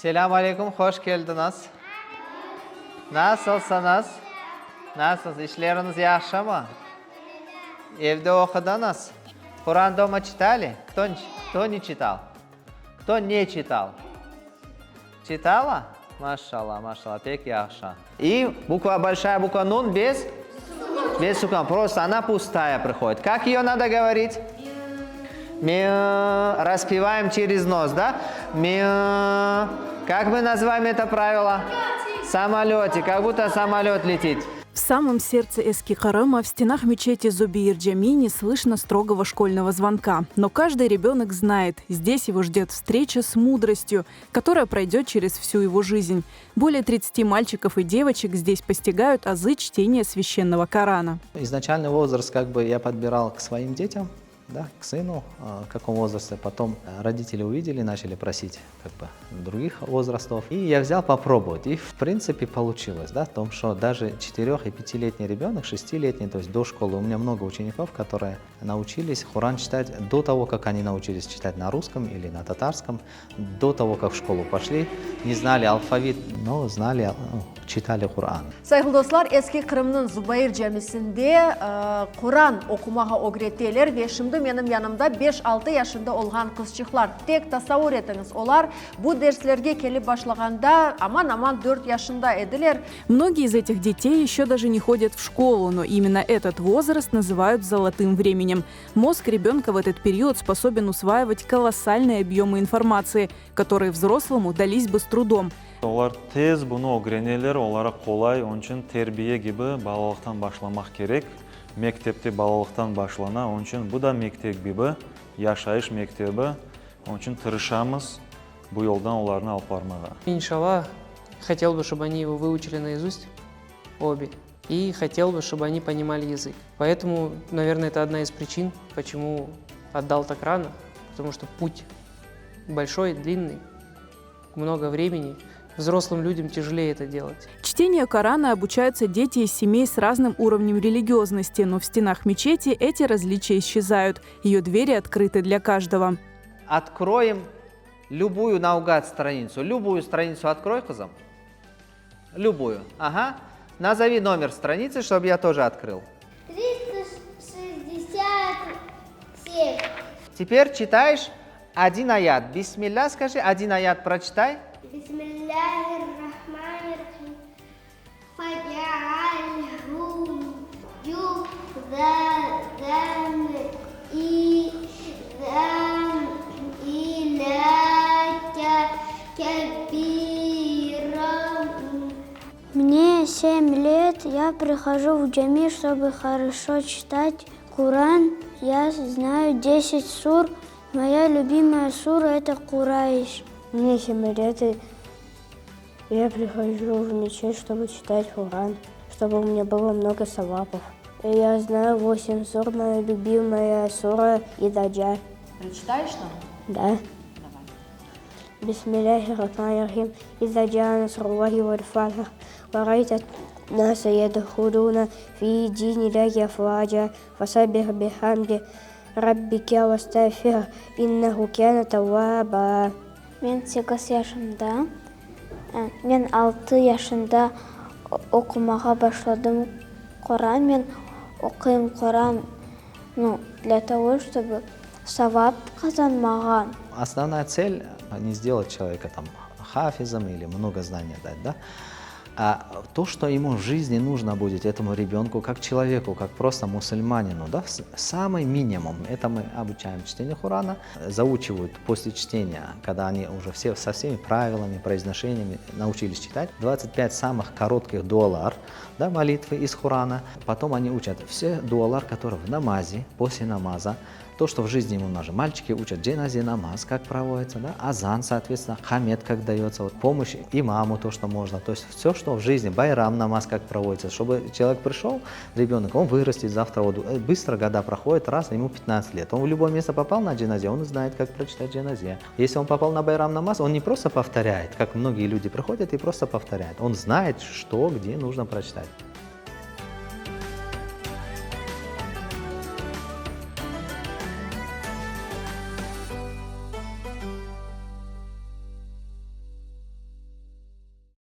Selamun aleyküm, hoş geldiniz. Nasılsınız? Nasılsınız? İşleriniz yaxşı mı? Evde okudunuz? Kur'an дома читали? Кто не читал? Кто не читал? Читала? Машаллах, машаллах, пек яхша. И буква большая, буква нун без сукон. Просто она пустая приходит. Как ее надо говорить? Распеваем через нос, да? Как мы называем это правило? Самолетик, как будто самолет летит. В самом сердце Эски-Карема, в стенах мечети Зубейир-Джами не слышно строгого школьного звонка. Но каждый ребенок знает, здесь его ждет встреча с мудростью, которая пройдет через всю его жизнь. Более 30 мальчиков и девочек здесь постигают азы чтения священного Корана. Изначальный возраст я подбирал к своим детям, да, к сыну, в каком возрасте. Потом родители увидели, начали просить других возрастов. И я взял попробовать. И в принципе получилось, да, в том, что даже 4- и 5-летний ребенок, 6-летний, то есть до школы, у меня много учеников, которые научились Коран читать до того, как они научились читать на русском или на татарском, до того, как в школу пошли, не знали алфавит, но знали, читали Коран. Sayılı dostlar, eski Kırım'ın Zubeyir Cemisi'nde Kur'an okumağa öğretirler ve şimdi benim yanımda 5-6 yaşında olan kızcıklar. Tek tasavvur etiniz, onlar bu derslerge kelip başlaganda aman 4 yaşında ediler. Многие из этих детей еще даже не ходят в школу, но именно этот возраст называют золотым временем. Мозг ребенка в этот период способен усваивать колоссальные объемы информации, которые взрослому дались бы с трудом. Олар тез бұны öğrenirler, олара қолай, onun için terbiye gibi балалықтан başlamak керек. Мектепте балалықтан başlana, onun için bu da мектеп gibi, yaşayış mektebi. Onun için тырышамыз bu yoldan оларны алып бармага. Иншаллах, хотел бы, чтобы они его выучили наизусть, обе. И хотел бы, чтобы они понимали язык. Поэтому, наверное, это одна из причин, почему отдал так рано. Потому что путь большой, длинный, много времени. Взрослым людям тяжелее это делать. Чтению Корана обучаются дети из семей с разным уровнем религиозности, но в стенах мечети эти различия исчезают. Ее двери открыты для каждого. Откроем любую наугад страницу. Любую страницу открой, кызым. Любую. Ага. Назови номер страницы, чтобы я тоже открыл. 367. Теперь читаешь один аят. Бисмилля скажи, один аят прочитай. Бисмиллахир-рахманир-рахим. Фаджа'альху юзадан изан иляка кабиран. Мне 7 лет, я прихожу в джами, чтобы хорошо читать Коран. Я знаю 10 сур. Моя любимая сура – это Курайш. Мне 7 лет, и я прихожу в мечеть, чтобы читать Коран, чтобы у меня было много савапов. И я знаю 8 сур, моя любимая сура Идаджа. Прочитаешь нам? Да. Бисмиллахир-рахманир-рахим. Идаджа насруллахи валь-фатх. ورأيت الناس يدخلون في دين الله أفواجا فسبح بحمد ربك واستغفره إنه كان توابا. Мен 8 yaşında, мен 6 yaşında okumağa başladım Kur'an. Мен okuyayım Kur'an для того, чтобы савап казанмага. Основная цель не сделать человека хафизом или много знаний дать, да? А то, что ему в жизни нужно будет, этому ребенку, как человеку, как просто мусульманину, да, самый минимум, это мы обучаем чтению Корана, заучивают после чтения, когда они уже все со всеми правилами, произношениями научились читать, 25 самых коротких дуалар, да, молитвы из Корана, потом они учат все дуалар, которые в намазе, после намаза, то, что в жизни ему нужно. Мальчики учат дженазе намаз, как проводится, да? Азан, соответственно, хамед, как дается, помощь имаму, то, что можно. То есть все, что в жизни, байрам намаз, как проводится, чтобы человек пришел, ребенок, он вырастет завтра, быстро года проходят, раз, ему 15 лет. Он в любое место попал на дженазе, он знает, как прочитать дженазе. Если он попал на байрам намаз, он не просто повторяет, как многие люди приходят и просто повторяют. Он знает, что, где нужно прочитать.